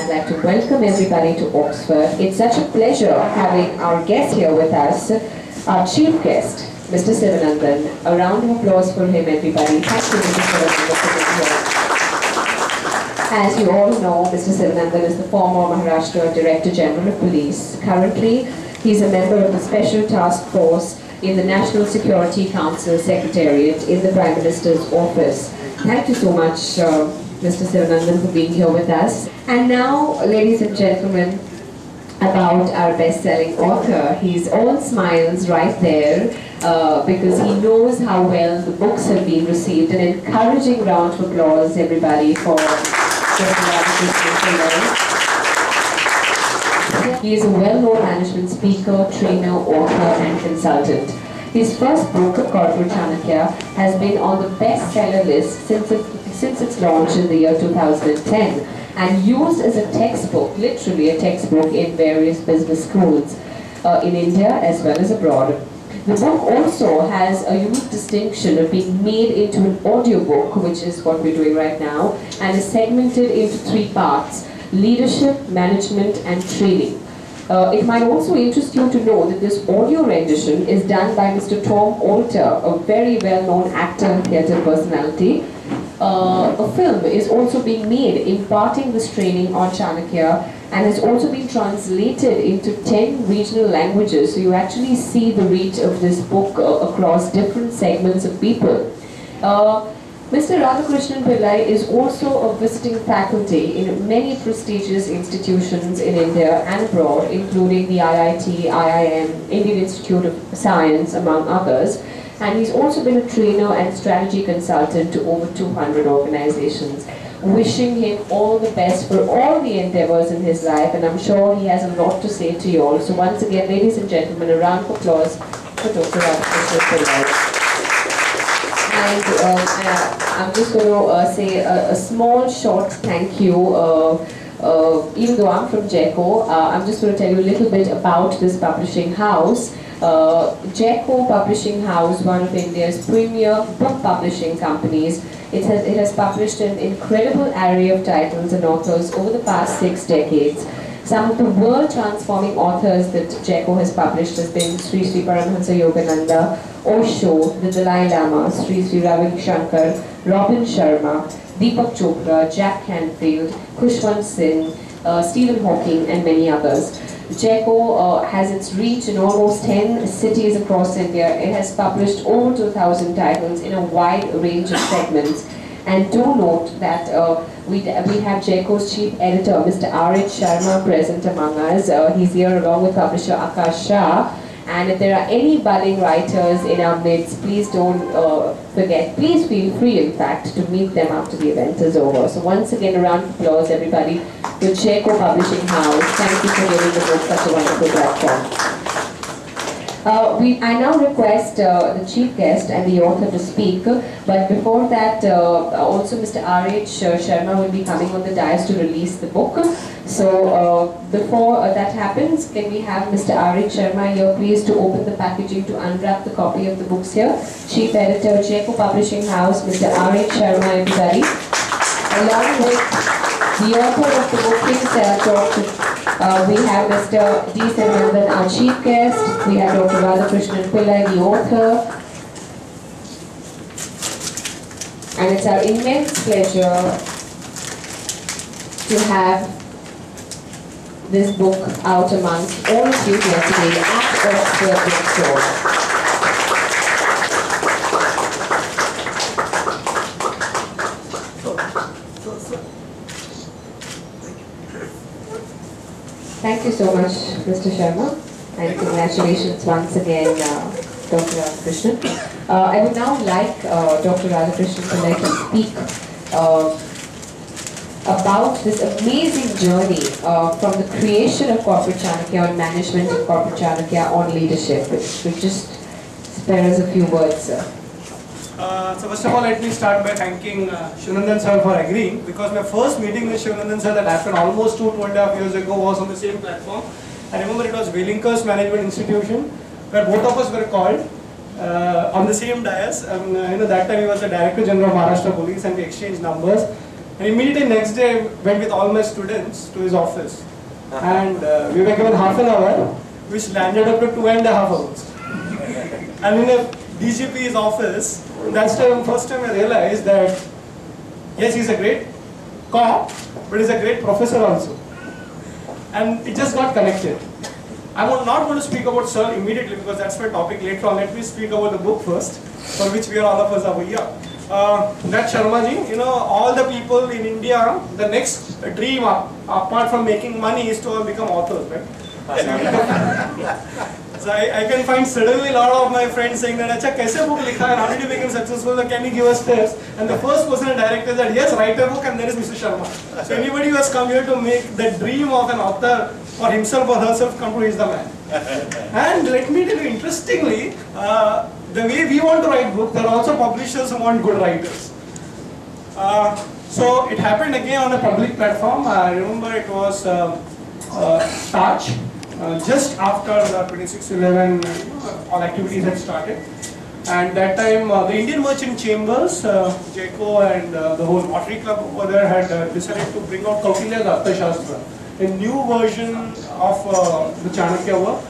I'd like to welcome everybody to Oxford. It's such a pleasure having our guest here with us, our chief guest, Mr. Sivanandan. A round of applause for him, everybody. Thank you, Mr. Sivanandan, for being here. As you all know, Mr. Sivanandan is the former Maharashtra Director General of Police. Currently, he's a member of the Special Task Force in the National Security Council Secretariat in the Prime Minister's office. Thank you so much, Mr. Sivanandan, for being here with us. And now, ladies and gentlemen, about our best-selling author. He's all smiles right there because he knows how well the books have been received. An encouraging round of applause, everybody, for Dr. Radhakrishnan Pillai. He is a well-known management speaker, trainer, author, and consultant. His first book, Corporate Chanakya, has been on the bestseller list since its launch in the year 2010 and used as a textbook, literally a textbook, in various business schools in India as well as abroad. The book also has a unique distinction of being made into an audiobook, which is what we're doing right now, and is segmented into 3 parts: leadership, management, and training. It might also interest you to know that this audio rendition is done by Mr. Tom Alter, a very well-known actor and theatre personality. A film is also being made imparting this training on Chanakya and has also been translated into 10 regional languages, so you actually see the reach of this book across different segments of people. Mr. Radhakrishnan Pillai is also a visiting faculty in many prestigious institutions in India and abroad, including the IIT, IIM, Indian Institute of Science, among others. And he's also been a trainer and strategy consultant to over 200 organizations. Wishing him all the best for all the endeavors in his life, and I'm sure he has a lot to say to you all. So once again, ladies and gentlemen, a round of applause for Dr. Radhakrishnan Pillai. And I'm just going to say a small, short thank you. Even though I'm from JECO, I'm just going to tell you a little bit about this publishing house. JECO Publishing House, one of India's premier book publishing companies. It has published an incredible array of titles and authors over the past 6 decades. Some of the world-transforming authors that JECO has published has been Sri Sri Paramahansa Yogananda, Osho, the Dalai Lama, Sri Sri Ravi Shankar, Robin Sharma, Deepak Chopra, Jack Canfield, Khushwant Singh, Stephen Hawking, and many others. JECO has its reach in almost 10 cities across India. It has published over 2,000 titles in a wide range of segments. And do note that we have JECO's chief editor, Mr. R.H. Sharma, present among us. He's here along with publisher Akash Shah. And if there are any budding writers in our midst, please don't forget, please feel free, in fact, to meet them after the event is over. So once again, a round of applause, everybody, to JECO Publishing House. Thank you for giving the book such a wonderful platform. I now request the chief guest and the author to speak, but before that, also Mr. R.H. Sharma will be coming on the dais to release the book. So before that happens, can we have Mr. R.H. Sharma here, please, to open the packaging, to unwrap the copy of the books here. Chief Editor, JECO Publishing House, Mr. R.H. Sharma, everybody. Along with the author of the book himself, we have Mr. D. Sivanandan, our chief guest. We have Dr. Radhakrishnan Pillai, the author. And it's our immense pleasure to have this book out amongst all of you here today at Oxford Bookstore. Thank you so much, Mr. Sharma, and congratulations once again, Dr. Radhakrishnan. I would now like Dr. Radhakrishnan Pillai to speak about this amazing journey from the creation of Corporate Chanakya on management and Corporate Chanakya on leadership. Could just spare us a few words, sir. So first of all, let me start by thanking Sivanandan sir for agreeing, because my first meeting with Sivanandan sir that happened almost 2.5 years ago was on the same platform. I remember it was Wellingkers Management Institution, where both of us were called on the same dais. And that time he was the Director General of Maharashtra Police, and we exchanged numbers. And immediately next day, I went with all my students to his office. And we were given half an hour, which landed up to 2.5 hours. And in a DGP's office, that's the first time I realized that, yes, he's a great cop, but he's a great professor also. And it just got connected. I'm not going to speak about Sir immediately because that's my topic later on. Let me speak about the book first, for which we are all of us are here. That Sharma ji, all the people in India, the next dream apart from making money is to become authors, right? So I can find suddenly a lot of my friends saying that, "Acha, kaise book likha hai? How did you become successful? Can you give us tips?" And the first person I directed that, yes, write a book, and there is Mr. Sharma. So anybody who has come here to make the dream of an author for himself or herself come true is the man. And let me tell you, interestingly, the way we want to write books, there are also publishers who want good writers. So it happened again on a public platform. I remember it was Taj. Just after the 26/11 all activities had started, and that time the Indian Merchant Chambers, JECO and the whole Rotary Club over there had decided to bring out Kautilya's Arthashastra, a new version of the Chanakya work.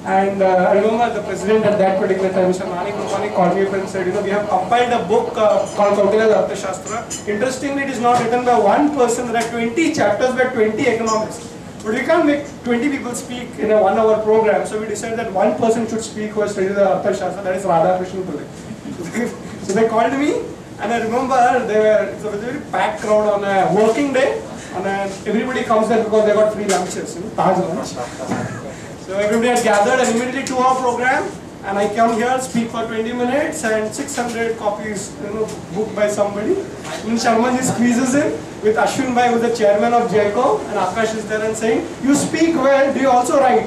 And I remember the president at that particular time, Mr. Mani Kumani, called me up and said, we have compiled a book called Kautilya's Arthashastra. Interestingly, it is not written by one person, there are 20 chapters by 20 economists. But we can't make 20 people speak in a 1-hour program, so we decided that one person should speak who has studied the Arthashastra, that is Radhakrishnan Pillai. So they called me, and I remember it was a very packed crowd on a working day, and everybody comes there because they got free lunches, Taj lunch. So everybody had gathered, and immediately 2-hour program, and I come here, speak for 20 minutes, and 600 copies, booked by somebody. And Sharma ji squeezes in with Ashwin Bhai, who is the chairman of JECO, and Akash is there and saying, "You speak well, do you also write?"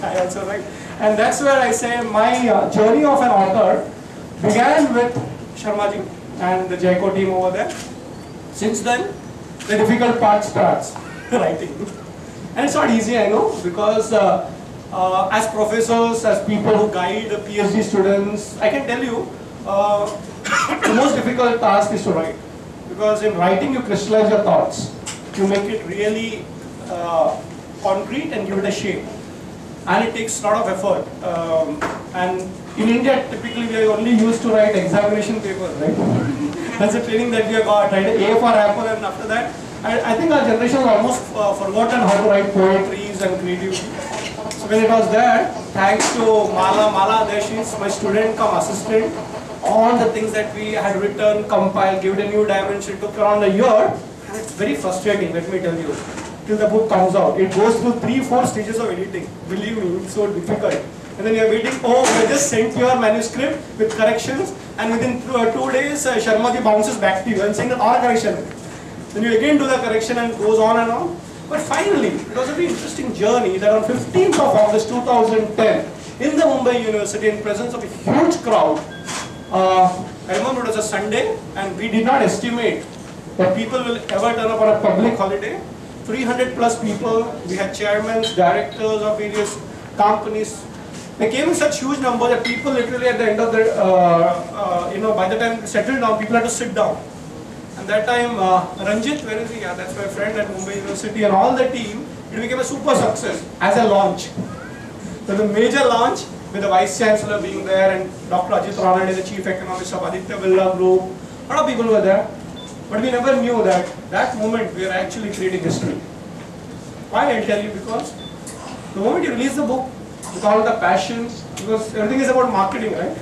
I also write. And that's where I say my journey of an author began with Sharma ji and the JECO team over there. Since then, the difficult part starts, writing. And it's not easy, I know, because as professors, as people who guide PhD students, I can tell you, the most difficult task is to write. Because in writing, you crystallize your thoughts. You make it really concrete and give it a shape. And it takes a lot of effort. And in India, typically, we are only used to write examination papers, right? That's the training that we have got, right? A for apple, and after that, I think our generation has almost forgotten how to write poetries and creativity. So when it was there, thanks to Mala there she is my student come assistant. All the things that we had written, compiled, give it a new dimension, took around a year, and it's very frustrating, let me tell you, till the book comes out. It goes through 3-4 stages of editing. Believe me, it's so difficult. And then you're waiting, we just sent your manuscript with corrections, and within 2 days, Sharma ji bounces back to you and saying that all correction. Then you again do the correction and goes on and on. But finally, it was a very interesting journey that on 15th of August 2010, in the Mumbai University, in presence of a huge crowd, I remember it was a Sunday, and we did not estimate that people will ever turn up on a public holiday. 300 plus people, we had chairmen, directors of various companies. They came in such huge numbers that people literally at the end of the, by the time they settled down, people had to sit down. And that time, Ranjit, where is he? Yeah, that's my friend at Mumbai University, and all the team, it became a super success as a launch. So the major launch, with the Vice Chancellor being there, and Dr. Ajit Ranade, the Chief Economist of Aditya Birla Group, a lot of people were there. But we never knew that moment we were actually creating history. Why I'll tell you, because the moment you release the book, with all the passion, because everything is about marketing, right?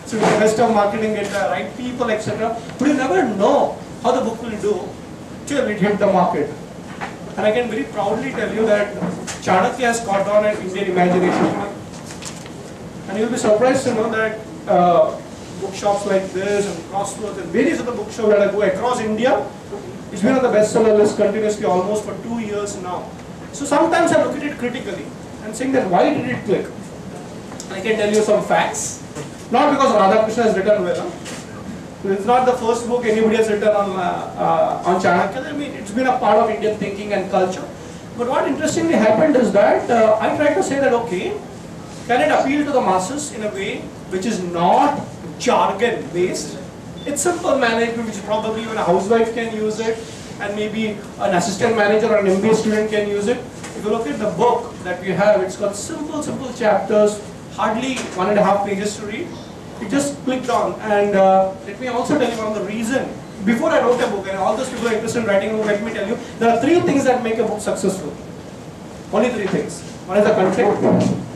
So with the best of marketing, get the right people, etc. But you never know how the book will do till it hit the market. And I can very proudly tell you that Chanakya has caught on an Indian imagination. And you'll be surprised to know that bookshops like this and Crossroads and various other bookshops that I go across India, it's been on the bestseller list continuously almost for 2 years now. So sometimes I look at it critically and saying that why did it click? I can tell you some facts. Not because Radhakrishnan has written well. It's not the first book anybody has written on Chanakya. I mean, it's been a part of Indian thinking and culture. But what interestingly happened is that I tried to say that, okay, can it appeal to the masses in a way which is not jargon based, It's simple management which probably even a housewife can use it, and maybe an assistant manager or an MBA student can use it. If you look at the book that we have, it's got simple chapters, hardly 1.5 pages to read. You just clicked on, and let me also tell you one of the reason. Before I wrote a book, and all those people are interested in writing a book, let me tell you, there are 3 things that make a book successful. Only 3 things. One is the content,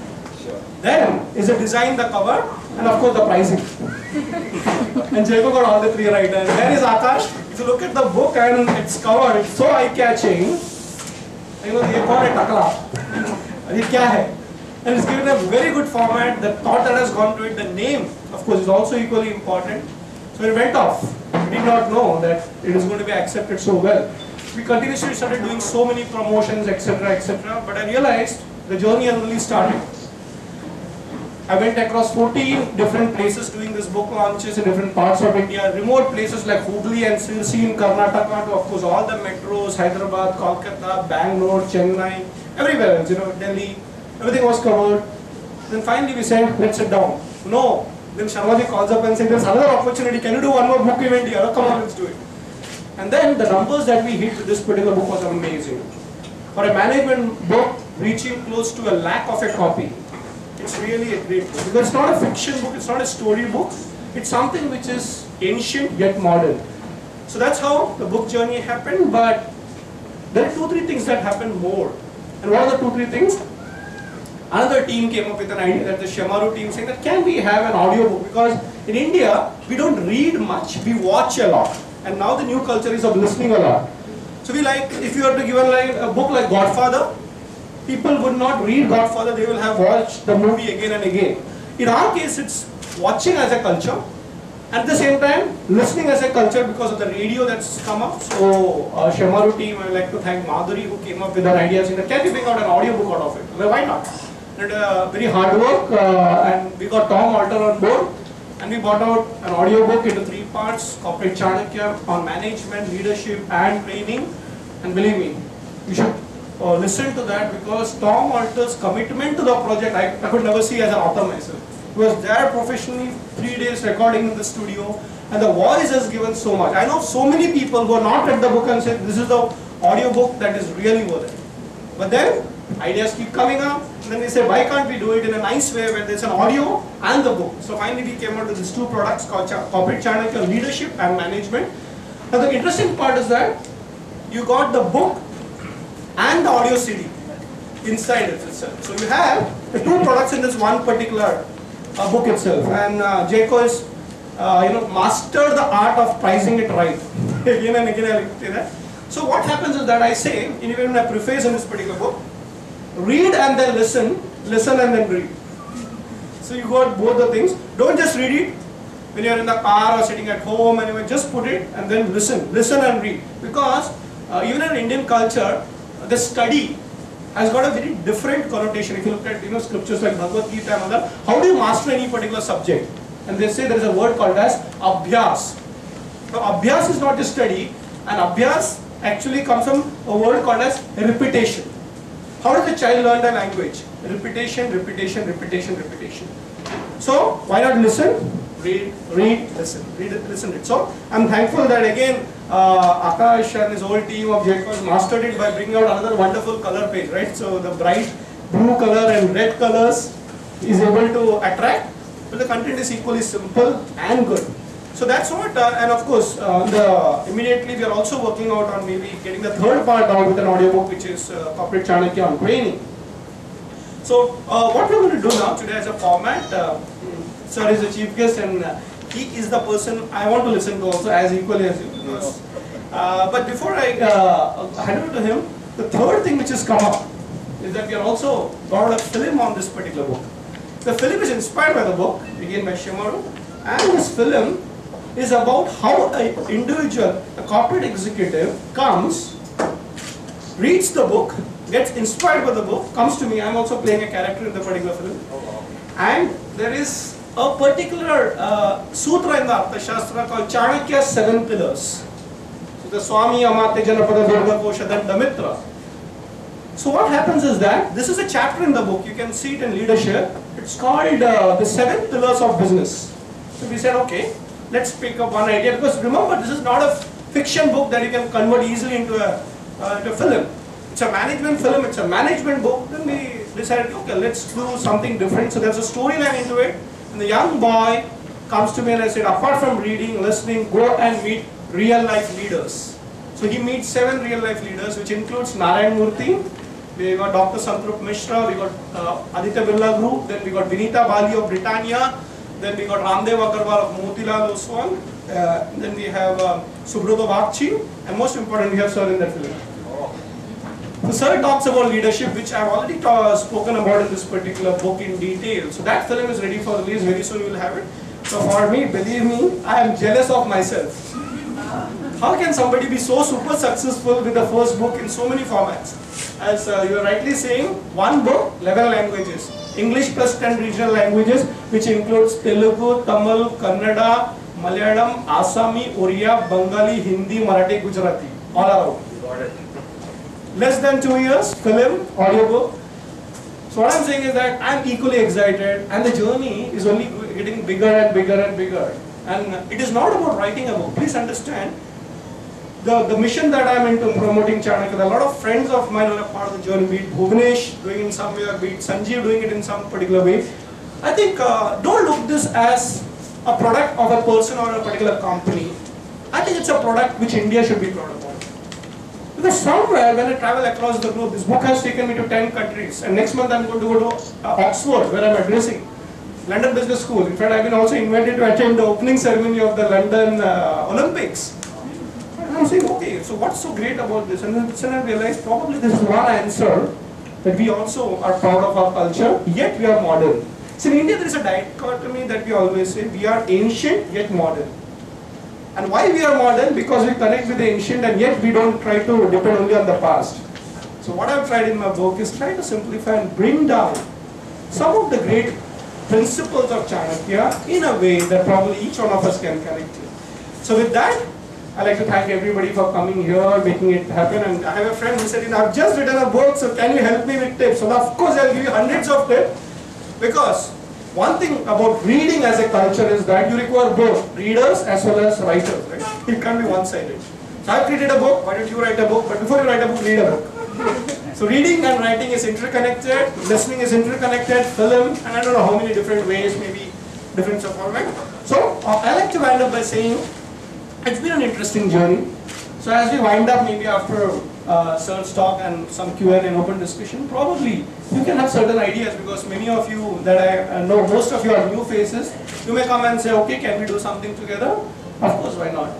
then is the design, the cover, and of course the pricing. And Jacob got all the 3 right. And there is Akash. If you look at the book and its cover, it's so eye-catching. You know, they call it Takla. And it's given a very good format. The thought that has gone to it, the name, of course, is also equally important. So it went off. We did not know that it is going to be accepted so well. We continuously started doing so many promotions, etc., etc. But I realized the journey has only started. I went across 14 different places doing this book launches in different parts of India, remote places like Hubli and Sirsi in Karnataka, to of course all the metros, Hyderabad, Kolkata, Bangalore, Chennai, everywhere else, Delhi, everything was covered. Then finally we said, let's sit down. No. Then Sharmaji calls up and says, there's another opportunity, can you do one more book event here? Oh, come on, let's do it. And then the numbers that we hit with this particular book was amazing. For a management book reaching close to 1 lakh of a copy, it's really a great book. Because it's not a fiction book, it's not a story book. It's something which is ancient yet modern. So that's how the book journey happened, but there are 2-3 things that happened more. And what are the 2-3 things? Another team came up with an idea, that the Shemaroo team, saying that can we have an audio book? Because in India, we don't read much, we watch a lot. And now the new culture is of listening a lot. So we like, if you were to give a book like Godfather, people would not read Godfather, they will have watched the movie again and again. In our case, it's watching as a culture, at the same time, listening as a culture because of the radio that's come up. So, Shemaroo team, I would like to thank Madhuri who came up with that idea, saying that can we bring out an audio book out of it? Well, why not? It very hard work, and we got Tom Alter on board, and we brought out an audio book into 3 parts, Corporate Chanakya, on management, leadership and training. And believe me, you should listen to that, because Tom Alter's commitment to the project, I could never see as an author myself. He was there professionally, 3 days recording in the studio, and the voice has given so much. I know so many people who are not read the book and said, this is the audio book that is really worth it. But then, ideas keep coming up, and then they say, why can't we do it in a nice way where there's an audio and the book? So finally we came out with these 2 products called Corporate Chanakya, Leadership and Management. Now the interesting part is that you got the book and the audio CD inside it itself. So you have the 2 products in this one particular book itself. And Jaco has mastered the art of pricing it right. Again and again I like to say that. So what happens is that I say, even in a preface in this particular book, read and then listen, listen and then read. So you got both the things. Don't just read it when you're in the car or sitting at home, and you just put it and then listen and read. Because even in Indian culture, the study has got a very different connotation. If you look at scriptures like Bhagavad Gita and other, how do you master any particular subject? And they say there is a word called as abhyas. Now abhyas is not just study, and abhyas actually comes from a word called as repetition. How does a child learn the language? Repetition, repetition, repetition, repetition. So why not listen, read, listen, read it, listen it. So I'm thankful that again Akash and his whole team of Jacob mastered it by bringing out another wonderful color page, right? So the bright blue color and red colors is able to attract, but the content is equally simple and good. So that's what, and of course, immediately we are also working out on maybe getting the 3rd part out with an audiobook, which is Corporate Chanakya on training. So what we're going to do now today as a format, sir is the chief guest, and he is the person I want to listen to also as equally as you. But before I hand over to him, the 3rd thing which has come up is that we are also got a film on this particular book. The film is inspired by the book, again by Shemaroo, and this film is about how an individual, a corporate executive comes, reads the book, gets inspired by the book, comes to me. I'm also playing a character in the particular film, and there is a particular sutra in the Artha Shastra called Chanakya's 7 pillars. So the Swami Amate Janapada Durga Kosha Dandamitra. So what happens is that this is a chapter in the book. You can see it in leadership. It's called the 7 pillars of business. So we said, okay, let's pick up one idea, because remember, this is not a fiction book that you can convert easily into a film. It's a management film, it's a management book. Then we decided, okay, let's do something different. So there's a storyline into it. And the young boy comes to me and I said, apart from reading, listening, go and meet real life leaders. So he meets 7 real life leaders, which includes Narayan Murthy, we got Dr. Santrup Mishra, we got Aditya Birla Group, then we got Vinita Bali of Britannia, then we got Ramdev Agarwal of Motilal Oswal, then we have Subrata Bagchi, and most important, we have Sir in that film. So Sir talks about leadership, which I've already spoken about in this particular book in detail. So that film is ready for release, very soon you will have it. So for me, believe me, I am jealous of myself. How can somebody be so super successful with the first book in so many formats? As you are rightly saying, one book, 11 languages. English plus 10 regional languages, which includes Telugu, Tamil, Kannada, Malayalam, Assami, Oriya, Bengali, Hindi, Marathi, Gujarati. All around. Got it. Less than 2 years, film, audiobook. So what I'm saying is that I'm equally excited, and the journey is only getting bigger and bigger and bigger. And it is not about writing a book. Please understand, the mission that I'm into promoting Chanakya, a lot of friends of mine are a part of the journey, be it Bhuvnesh doing it in some way, or be it Sanjeev doing it in some particular way. I think don't look this as a product of a person or a particular company. I think it's a product which India should be proud about. Because somewhere when I travel across the globe, this book has taken me to 10 countries, and next month I'm going to go to Oxford, where I'm addressing London Business School. In fact, I've been also invited to attend the opening ceremony of the London Olympics. And I'm saying, okay, so what's so great about this? And then I realized probably this is one answer, that we also are proud of our culture, yet we are modern. So in India there is a dichotomy that we always say, we are ancient yet modern. And why we are modern? Because we connect with the ancient, and yet we don't try to depend only on the past. So what I've tried in my book is try to simplify and bring down some of the great principles of Chanakya in a way that probably each one of us can connect to. So with that, I'd like to thank everybody for coming here, making it happen. And I have a friend who said, I've just written a book, so can you help me with tips? So of course I'll give you hundreds of tips, because one thing about reading as a culture is that you require both readers as well as writers, right? It can't be one-sided. So I've created a book, why don't you write a book? But before you write a book, read a book. So reading and writing is interconnected, listening is interconnected, film, and I don't know how many different ways, maybe different format. So I like to wind up by saying, it's been an interesting journey. So as we wind up, maybe after Sir's talk and some Q&A and open discussion, probably you can have certain ideas, because many of you that I know, most of you are new faces. You may come and say, okay, can we do something together? Of course, why not?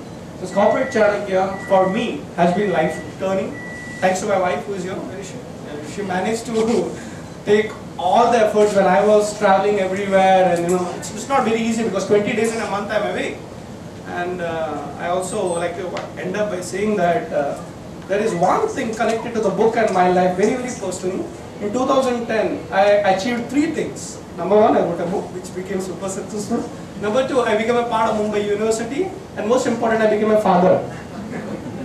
This corporate Chanakya, for me, has been life-turning. Thanks to my wife who is here. She managed to take all the efforts when I was traveling everywhere, and it's not very easy, because 20 days in a month I'm away. And I also like to end up by saying that there is one thing connected to the book and my life very, very personally. In 2010, I achieved 3 things. Number 1, I wrote a book which became super successful. Number 2, I became a part of Mumbai University. And most important, I became a father.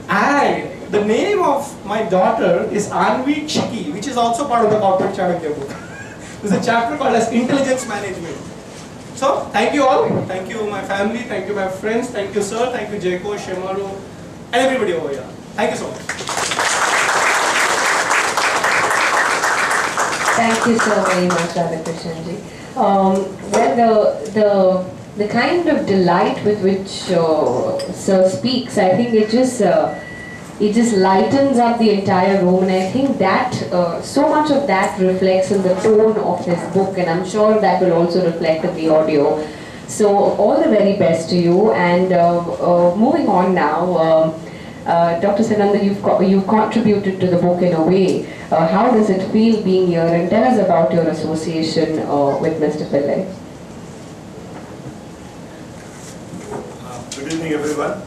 And the name of my daughter is Anvi Chiki, which is also part of the corporate Chanakya book. There's a chapter called as Intelligence Management. So, thank you all. Thank you my family, thank you my friends, thank you sir, thank you Jayko, Shemaru, and everybody over here. Thank you so much. Thank you so very much, Radhakrishnanji. Well, the kind of delight with which Sir speaks, I think it just lightens up the entire room, and I think that so much of that reflects in the tone of his book, and I'm sure that will also reflect in the audio. So all the very best to you, and moving on now, Dr. Sananda, you've contributed to the book in a way. How does it feel being here, and tell us about your association with Mr. Pillai. Good evening everyone.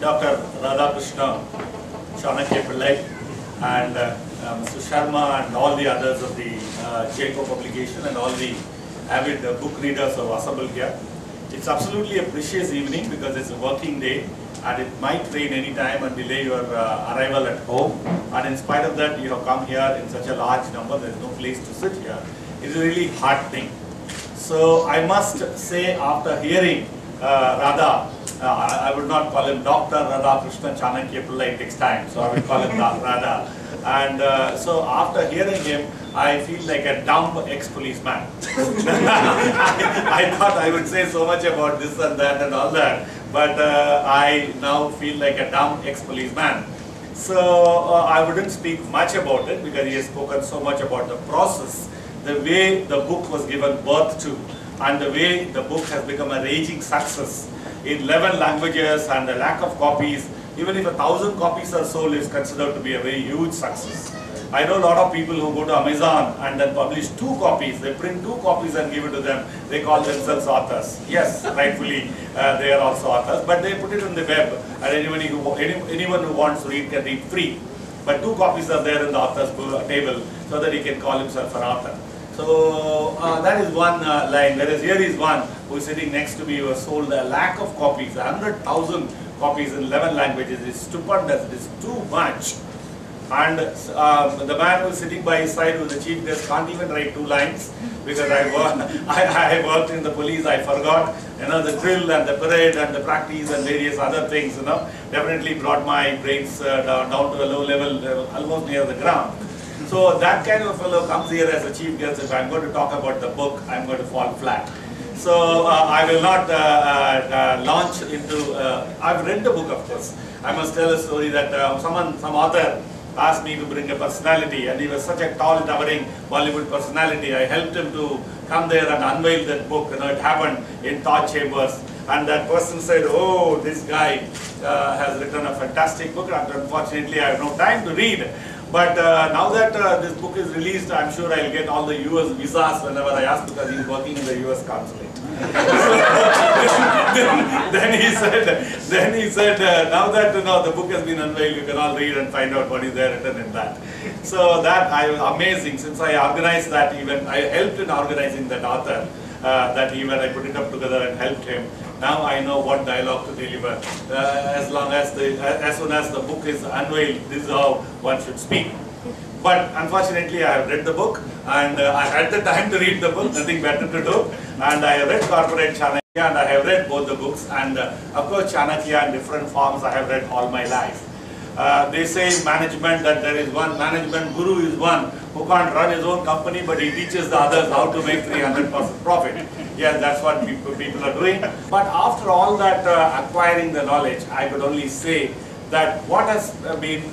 Dr. Radhakrishna, Chanakya Pillai, and Mr. Sharma and all the others of the Jayco publication and all the avid book readers who are assembled here. It's absolutely a precious evening because it's a working day and it might rain any time and delay your arrival at home. And in spite of that, you have come here in such a large number, there is no place to sit here. It is really heartening. So I must say, after hearing Radha. I would not call him Dr. Radhakrishnan Chanakya Pillai, it takes time, so I would call him Radha. And so after hearing him, I feel like a dumb ex-policeman. I thought I would say so much about this and that and all that, but I now feel like a dumb ex-policeman. So I wouldn't speak much about it because he has spoken so much about the process, the way the book was given birth to, and the way the book has become a raging success in 11 languages and a lack of copies. Even if 1,000 copies are sold, is considered to be a very huge success. I know a lot of people who go to Amazon and then publish 2 copies. They print 2 copies and give it to them. They call themselves authors. Yes, rightfully they are also authors, but they put it on the web, and anyone who wants to read can read free. But 2 copies are there in the author's table so that he can call himself an author. So that is one line, whereas here is one who is sitting next to me who has sold a lack of copies, 100,000 copies in 11 languages. It's stupendous, it is too much. And the man who is sitting by his side, who is the chief guest, can't even write 2 lines because I worked in the police. I forgot, the drill and the parade and the practice and various other things, definitely brought my brains down to a low level, almost near the ground. So that kind of a fellow comes here as a chief guest. If I'm going to talk about the book, I'm going to fall flat. So I will not launch into, I've read the book, of course. I must tell a story that some author asked me to bring a personality, and he was such a tall, towering Bollywood personality. I helped him to come there and unveil that book. It happened in Thought Chambers. And that person said, oh, this guy has written a fantastic book. Unfortunately, I have no time to read. But now that this book is released, I'm sure I'll get all the US visas whenever I ask, because he's working in the US consulate. then he said, now that the book has been unveiled, you can all read and find out what is there written in that. So that I was amazing. Since I organized that event, I helped in organizing that author, that event. I put it up together and helped him. Now I know what dialogue to deliver. As soon as the book is unveiled, this is how one should speak. But unfortunately, I have read the book, and I had the time to read the book, nothing better to do. And I have read Corporate Chanakya, and I have read both the books. And of course, Chanakya in different forms I have read all my life. They say in management that there is one management guru is one who can't run his own company, but he teaches the others how to make 300% profit. Yes, that's what people are doing. But after all that acquiring the knowledge, I could only say that what has been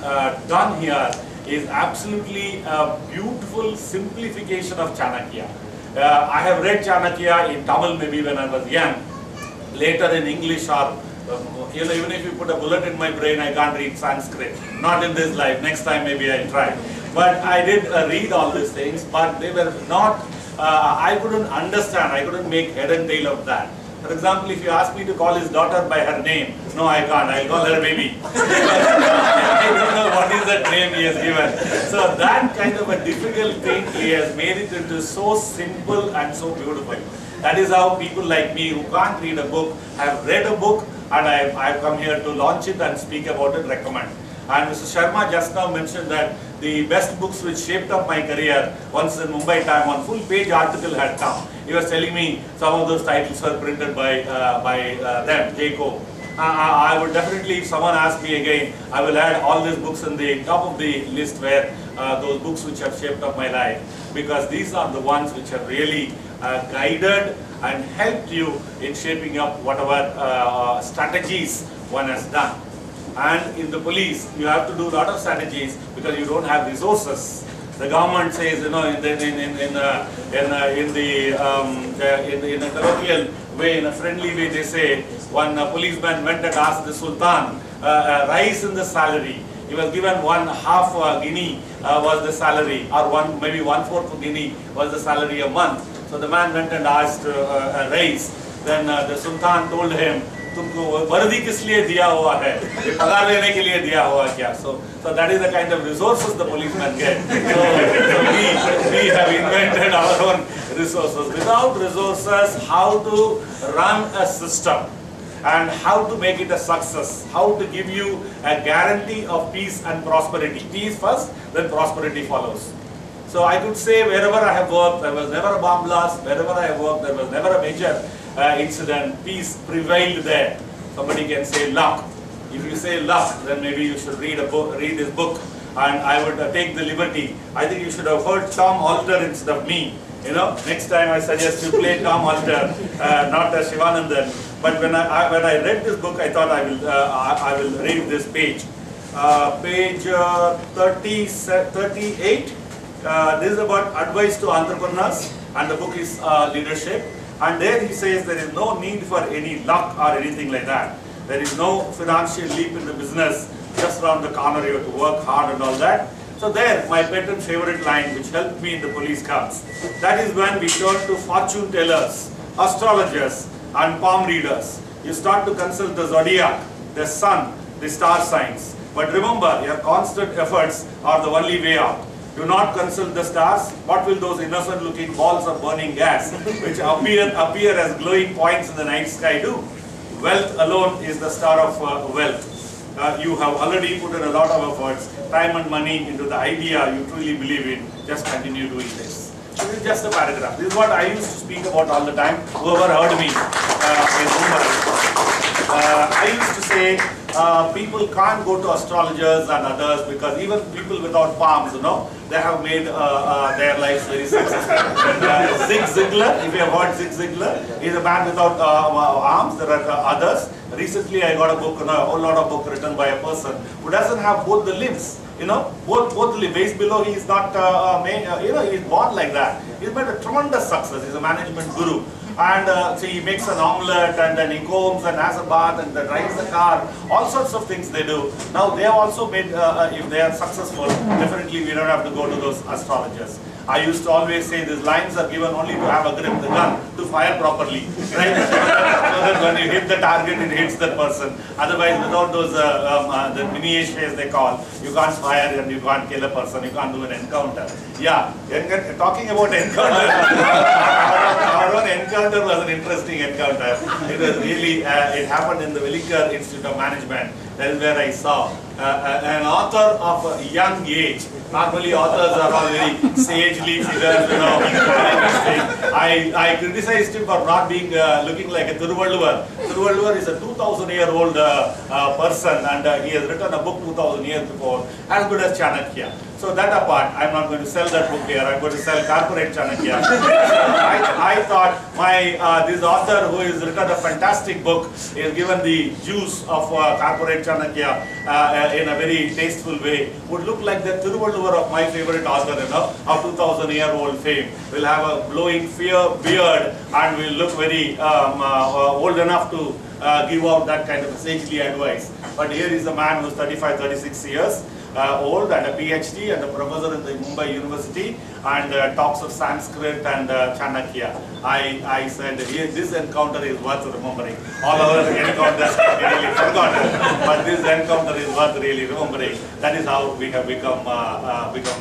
done here is absolutely a beautiful simplification of Chanakya. I have read Chanakya in Tamil maybe when I was young, later in English, or even if you put a bullet in my brain, I can't read Sanskrit. Not in this life, next time maybe I'll try. But I did read all these things, but they were not, I couldn't understand, I couldn't make head and tail of that. For example, if you ask me to call his daughter by her name, no, I can't. I'll call her baby. I don't know what is that name he has given. So that kind of a difficult thing, he has made it into so simple and so beautiful. That is how people like me who can't read a book have read a book, and I've come here to launch it and speak about it, recommend. And Mr. Sharma just now mentioned that the best books which shaped up my career, once in Mumbai Time, one full page article had come. He was telling me some of those titles were printed by them, Jayco. I would definitely, if someone asks me again, I will add all these books in the top of the list where those books which have shaped up my life, because these are the ones which have really guided and helped you in shaping up whatever strategies one has done. And in the police, you have to do a lot of strategies because you don't have resources. The government says, in a colloquial way, in a friendly way, they say, one policeman went and asked the Sultan a rise in the salary. He was given 1/2 guinea was the salary, or maybe 1/4 guinea was the salary a month. So the man went and asked a raise. Then the Sultan told him, तुमको वर्दी किस लिए दिया हुआ है? ये पगार लेने के लिए दिया हुआ क्या? So that is the kind of resources the policemen get. So we have invented our own resources. Without resources, how to run a system and how to make it a success, how to give you a guarantee of peace and prosperity. Peace first, then prosperity follows. So I could say wherever I have worked, there was never a bomb blast. Wherever I have worked, there was never a major incident, peace prevailed there. Somebody can say luck. If you say luck, then maybe you should read this book, and I would take the liberty. I think you should have heard Tom Alter instead of me. You know, next time I suggest you play Tom Alter, not Shivanandan. But when I read this book, I thought I will read this page. Page 38. This is about advice to entrepreneurs, and the book is leadership. And there he says there is no need for any luck or anything like that. There is no financial leap in the business just around the corner. You have to work hard and all that. So there, my pet and favorite line, which helped me in the police comes. That is when we turn to fortune tellers, astrologers, and palm readers. You start to consult the zodiac, the sun, the star signs. But remember, your constant efforts are the only way out. Do not consult the stars. What will those innocent looking balls of burning gas, which appear as glowing points in the night sky do? Wealth alone is the star of wealth. You have already put in a lot of efforts, time and money into the idea you truly believe in. Just continue doing this. So this is just a paragraph. This is what I used to speak about all the time. Whoever heard me in Mumbai. I used to say people can't go to astrologers and others because even people without palms, they have made their lives very successful. Zig Ziglar, if you have heard Zig Ziglar, is a man without arms. There are others. Recently, I got a book, a whole lot of book written by a person who doesn't have both the limbs. Both the base below, he is not he is born like that. He's made a tremendous success. He's a management guru. And so he makes an omelette, and then he combs and has a bath, and then drives the car. All sorts of things they do. Now they have also made, if they are successful, definitely we don't have to go to those astrologers. I used to always say these lines are given only to have a grip the gun to fire properly, right? So that when you hit the target, it hits that person. Otherwise, without those the miniatures they call, you can't fire and you can't kill a person. You can't do an encounter. Yeah, talking about encounter, our own encounter was an interesting encounter. It was really it happened in the Velinkar Institute of Management. That is where I saw an author of a young age. Normally authors are all very sagely figures, I criticized him for not being looking like a Thiruvalluvar. Thiruvalluvar is a 2,000-year-old person, and he has written a book 2,000 years before, as good as Chanakya. So that apart, I'm not going to sell that book here. I'm going to sell corporate Chanakya. I thought this author who has written a fantastic book is given the juice of corporate Chanakya in a very tasteful way. Would look like the Thiruvalluvar of my favorite author, of 2,000-year-old fame. Will have a blowing beard and will look very old enough to give out that kind of sagely advice. But here is a man who's 35, 36 years. Old and a PhD and a professor in the Mumbai University, and talks of Sanskrit and Chanakya. I said, this encounter is worth remembering. All our encounters can be really forgotten, but this encounter is worth really remembering. That is how we have become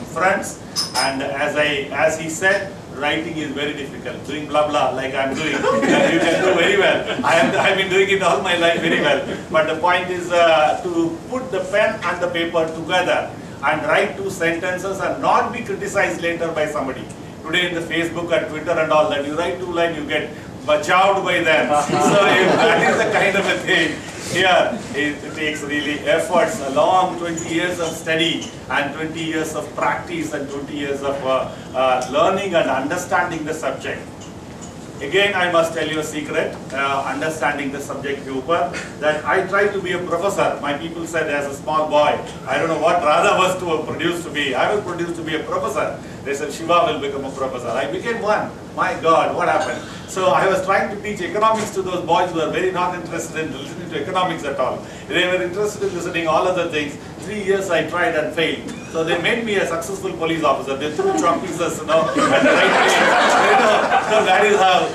friends. And as he said, writing is very difficult. Doing blah blah like I'm doing, you can do very well. I've been doing it all my life very well. But the point is to put the pen and the paper together and write 2 sentences and not be criticized later by somebody. Today in the Facebook and Twitter and all that, you write 2 lines, you get bachawed by them. So if that is the kind of a thing, here it takes really efforts, a long 20 years of study and 20 years of practice and 20 years of learning and understanding the subject. Again, I must tell you a secret, understanding the subject deeper, that I tried to be a professor. My people said as a small boy, I don't know what Radha was produced to be. I was produced to be a professor. They said Shiva will become a professor. I became one. My God, what happened? So I was trying to teach economics to those boys who were very not interested in listening to economics at all. They were interested in listening all other things. 3 years I tried and failed. So they made me a successful police officer. They threw chalk pieces, at the right place. So that is how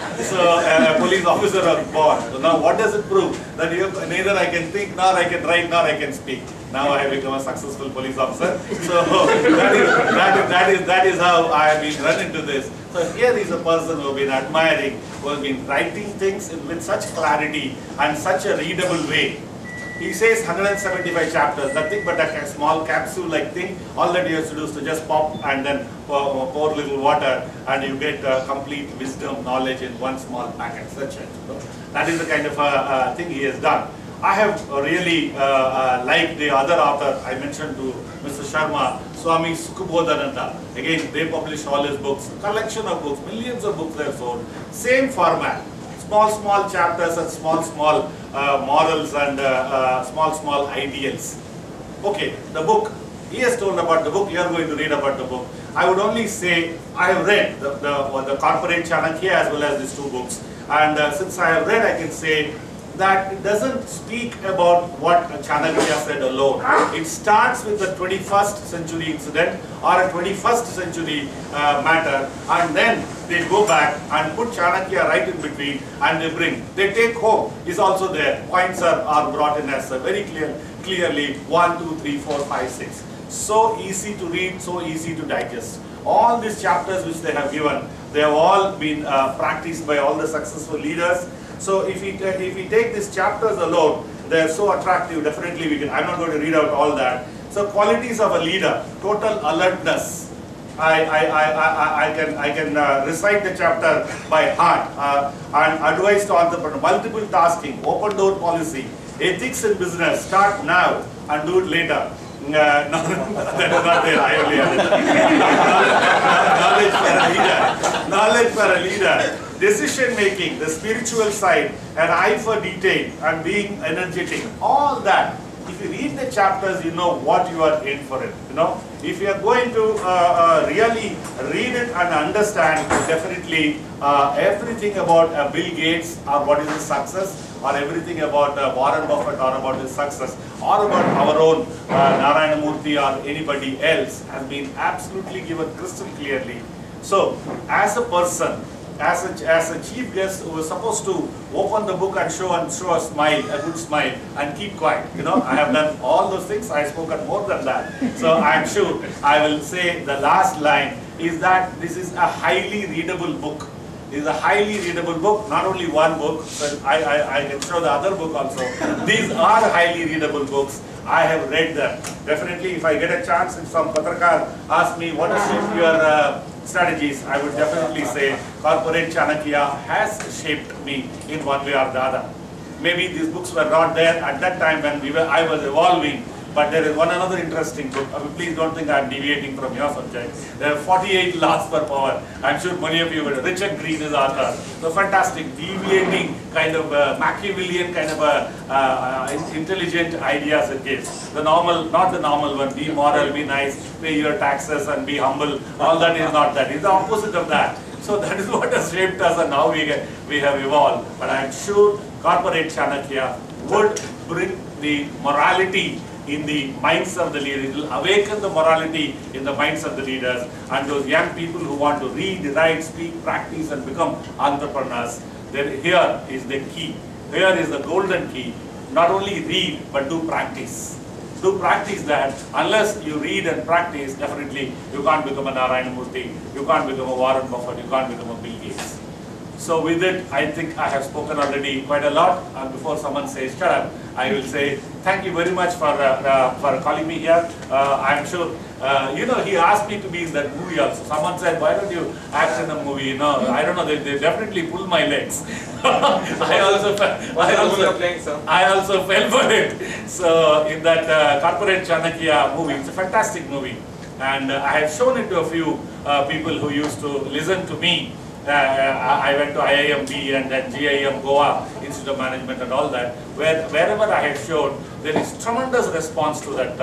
a police officer was born. So now what does it prove? That neither I can think, nor I can write, nor I can speak. Now I have become a successful police officer. So that is how I have been run into this. So here is a person who has been admiring, who has been writing things with such clarity and such a readable way. He says 175 chapters, nothing but a small capsule-like thing. All that you have to do is to just pop and then pour little water, and you get complete wisdom, knowledge in one small packet. Such it. That is the kind of thing he has done. I have really liked the other author I mentioned to Mr. Sharma, Swami Sukubodhananda. Again, they publish all his books, collection of books, millions of books they have sold. Same format, small chapters and small morals and small ideals. Okay, the book. He has told about the book. You are going to read about the book. I would only say I have read the Corporate Chanakya as well as these two books, and since I have read, I can say that it doesn't speak about what Chanakya said alone. It starts with the 21st century incident or a 21st century matter, and then they go back and put Chanakya right in between, and they take home is also there. Points are brought in as very clearly 1, 2, 3, 4, 5, 6. So easy to read, so easy to digest. All these chapters which they have given, they have all been practiced by all the successful leaders. So if we take these chapters alone, they are so attractive. Definitely we can. I'm not going to read out all that. So qualities of a leader: total alertness. I can recite the chapter by heart. And advice to entrepreneur: multiple tasking, open door policy, ethics in business. Start now and do it later. No, that is not there. I only added that. Knowledge for a leader. Decision making, the spiritual side, an eye for detail, and being energetic. All that. If you read the chapters, you know what you are in for it. You know, if you are going to really read it and understand, definitely everything about Bill Gates or what is his success, or everything about Warren Buffett or about his success, or about our own Narayana Murthy or anybody else, has been absolutely given crystal clearly. So, as a person, as a chief guest who was supposed to open the book and show a smile, a good smile, and keep quiet. You know, I have done all those things. I have spoken more than that. So I am sure I will say the last line is that this is a highly readable book. It is a highly readable book, not only one book, but I can show the other book also. These are highly readable books. I have read them. Definitely, if I get a chance, if some Patrakar asks me what is your strategies, I would definitely say Corporate Chanakya has shaped me in one way or the other. Maybe these books were not there at that time when I was evolving, but there is one another interesting book. Please don't think I am deviating from your subject. There are 48 laws per power. I am sure many of you would. Richard Green is author. So fantastic, deviating kind of Machiavellian kind of intelligent ideas it gives. The normal, not the normal one, be moral, be nice, pay your taxes and be humble. All that is not that. It's the opposite of that. So that is what has shaped us and how we have evolved. But I am sure Corporate Chanakya would bring the morality in the minds of the leaders. It will awaken the morality in the minds of the leaders and those young people who want to read, write, speak, practice and become entrepreneurs. Then here is the key. Here is the golden key. Not only read, but do practice. Do practice that. Unless you read and practice, definitely you can't become a Narayana Murthy, you can't become a Warren Buffett, you can't become a Bill Gates. So with it, I think I have spoken already quite a lot. And before someone says shut up, I will say thank you very much for calling me here. I'm sure, he asked me to be in that movie also. Someone said, why don't you act in a movie? You know, I don't know, they definitely pulled my legs. I also fell for it. So in that Corporate Chanakya movie, it's a fantastic movie. And I have shown it to a few people who used to listen to me. I went to IIMB and then GIM Goa Institute of Management and all that. Wherever I have shown, there is tremendous response to that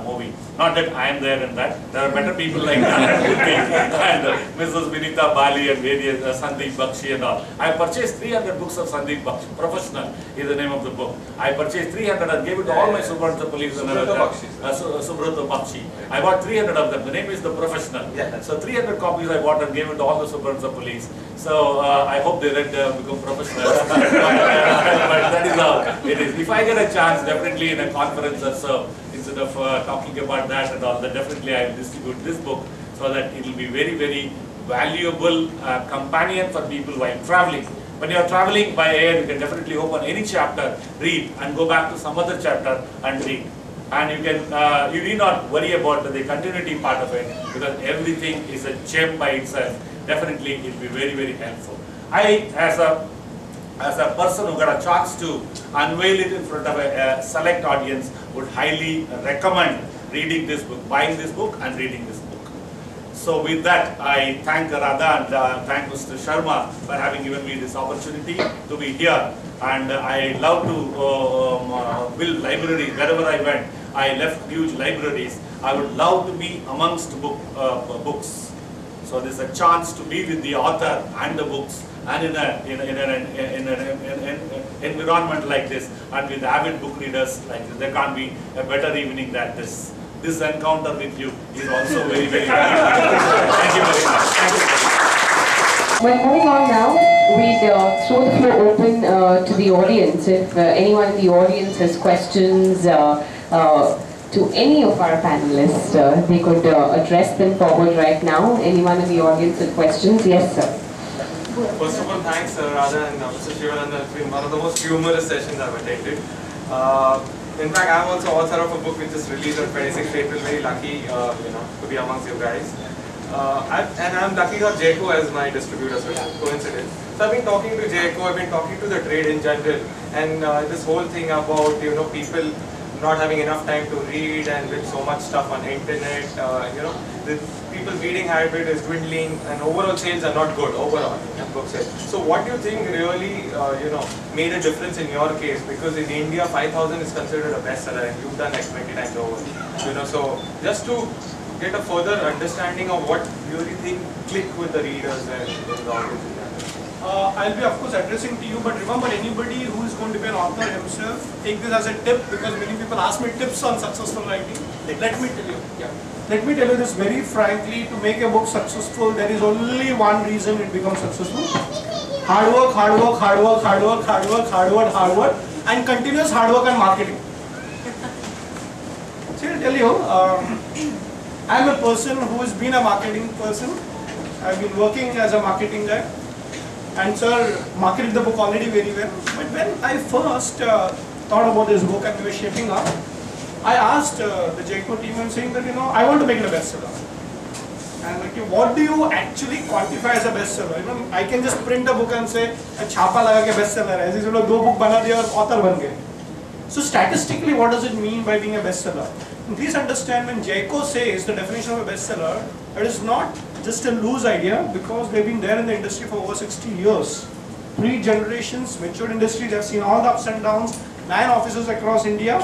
movie. Not that I am there in that. There are better people like that and Mrs. Vinita Bali and various Sandeep Bakshi and all. I purchased 300 books of Sandeep Bakshi. Professional is the name of the book. I purchased 300 and gave it to all my Subrata police and Subrata Bakshi. I bought 300 of them. The name is The Professional. So 300 copies I bought and gave it to all the Subrata police. So I hope they read Become Professional. But that is how it is. If I get a chance, definitely in a conference or so, instead of talking about that and all, then definitely I will distribute this book so that it will be very, very valuable companion for people while traveling. When you are traveling by air, you can definitely open any chapter, read, and go back to some other chapter and read. And you can, you need not worry about the continuity part of it, because everything is a gem by itself. Definitely, it will be very, very helpful. I, as a person who got a chance to unveil it in front of a select audience, would highly recommend reading this book, buying this book and reading this book. So with that, I thank Radha and thank Mr. Sharma for having given me this opportunity to be here. And I love to build libraries. Wherever I went, I left huge libraries. I would love to be amongst books. So there's a chance to be with the author and the books, and in an environment like this, and with avid book readers like this, there can't be a better evening than this. This encounter with you is also very, very valuable. Thank you very much. Thank you. Well, moving on now, we'd throw the floor open to the audience. If anyone in the audience has questions to any of our panelists, they could address them forward right now. Anyone in the audience with questions? Yes, sir. First of all, thanks Radha and Mr. Shivananda. It's been one of the most humorous sessions I've attended. In fact, I'm also author of a book which is released on 26th April. Very lucky, to be amongst you guys. And I'm lucky to have Jayco as my distributor, so it's a coincidence. So I've been talking to Jayco, I've been talking to the trade in general, and this whole thing about people not having enough time to read, and with so much stuff on internet, the people's reading habit is dwindling, and overall sales are not good overall book sales. So what do you think really made a difference in your case? Because in India 5,000 is considered a bestseller, and you've done like 20 times over. So just to get a further understanding of what you really think click with the readers and the audience. I'll be of course addressing to you, but remember, anybody who is going to be an author himself, take this as a tip, because many people ask me tips on successful writing. Let me tell you. Let me tell you this very frankly, to make a book successful, there is only one reason it becomes successful. Hard work, hard work, hard work, hard work, hard work, hard work, hard work, and continuous hard work and marketing. See, I'll tell you, I'm a person who has been a marketing person. I've been working as a marketing guy. And sir marketed the book already very well. But when I first thought about this book and we were shaping up, I asked the Jayco team and saying that, I want to make it a bestseller. And like, what do you actually quantify as a bestseller? I can just print a book and say, "Chhapa laga ke bestseller hai." As you know, 2 books bana diya aur author ban gaye. So statistically, what does it mean by being a bestseller? And please understand, when Jayco says the definition of a bestseller, it is not just a loose idea, because they've been there in the industry for over 60 years. 3 generations, matured industry, they've seen all the ups and downs, 9 offices across India.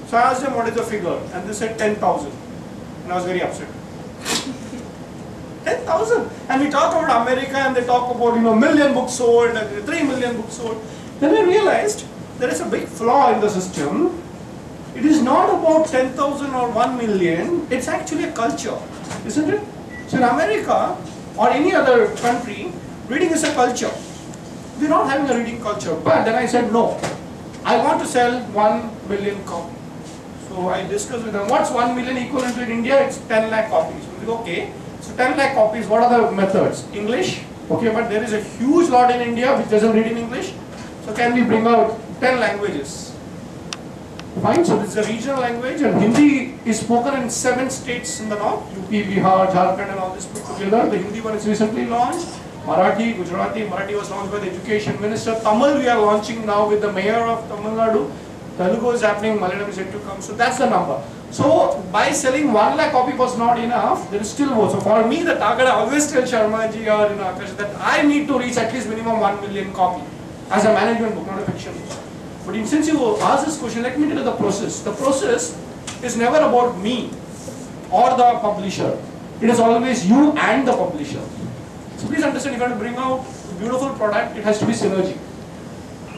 So I asked them what is the figure, and they said 10,000. And I was very upset. 10,000! And we talk about America and they talk about, million books sold, 3 million books sold. Then I realized there is a big flaw in the system. It is not about 10,000 or 1 million, it's actually a culture, isn't it? So in America or any other country, reading is a culture. We're not having a reading culture. But then I said, no, I want to sell 1 million copies. So I discussed with them, what's 1 million equivalent to in India? It's 10 lakh copies. We go, okay, so 10 lakh copies, what are the methods? English? Okay, but there is a huge lot in India which doesn't read in English. So can we bring out 10 languages? Fine, so this is a regional language, and Hindi is spoken in 7 states in the north, UP, Bihar, Jharkhand and all this put together. The Hindi one is recently launched. Marathi, Gujarati, Marathi was launched by the Education Minister. Tamil we are launching now with the Mayor of Tamil Nadu. Telugu is happening, Malayalam is yet to come. So that's the number. So by selling 1 lakh copy was not enough, there is still more. So for me, the target, I always tell Sharma ji or Akash that I need to reach at least minimum 1 million copy as a management book, not a fiction book. But since you asked this question, let me tell you the process. The process is never about me or the publisher. It is always you and the publisher. So please understand, if you want to bring out a beautiful product, it has to be synergy.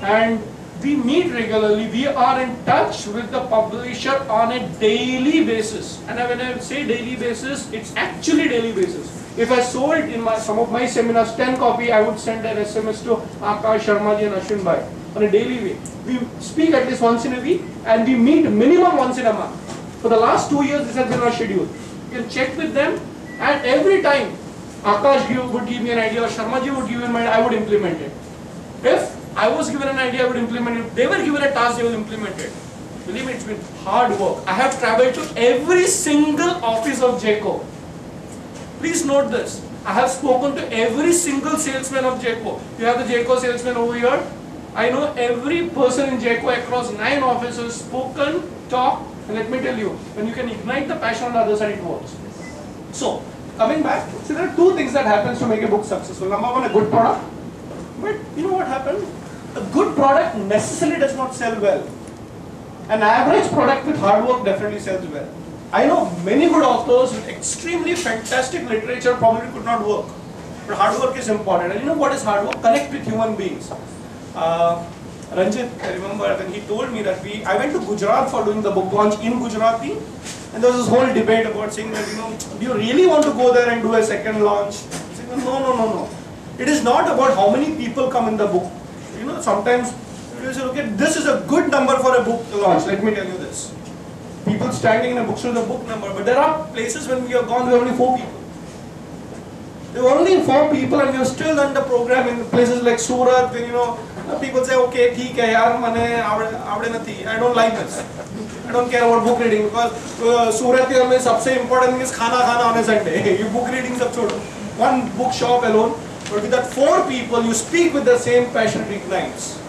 And we meet regularly, we are in touch with the publisher on a daily basis. And when I say daily basis, it's actually daily basis. If I sold in some of my seminars 10 copy, I would send an SMS to Akash, Sharma ji and Ashwin bhai on a daily way. We speak at least once in a week, and we meet minimum once in a month. For the last 2 years, this has been our schedule. You can check with them, and every time Akash would give me an idea, or Sharma ji would give me an idea, I would implement it. If I was given an idea, I would implement it. They were given a task, they will implement it. Believe me, it's been hard work. I have traveled to every single office of Jayco. Please note this. I have spoken to every single salesman of Jayco. You have the Jayco salesman over here. I know every person in Jayco across 9 offices, spoken, talked, and let me tell you, when you can ignite the passion on the other side, it works. So, coming back, so there are 2 things that happens to make a book successful. Number 1, a good product. But you know what happened? A good product necessarily does not sell well. An average product with hard work definitely sells well. I know many good authors with extremely fantastic literature probably could not work. But hard work is important. And you know what is hard work? Connect with human beings. Ranjit, I remember when he told me that I went to Gujarat for doing the book launch in Gujarati, and there was this whole debate about saying that, do you really want to go there and do a second launch? I said, no. It is not about how many people come in the book. Sometimes you say, okay, this is a good number for a book launch. Let me tell you this. People standing in a bookstore is a book number, but there are places when we have gone, there are only 4 people. There were only 4 people, and we have still done the program in places like Surat, when people say, okay, theek hai yaar, I don't like this. I don't care about book reading because Surat ke mein sabse important is khana on a Sunday. You book reading sab chodo. One bookshop alone, but with that 4 people, you speak with the same passion, it ignites.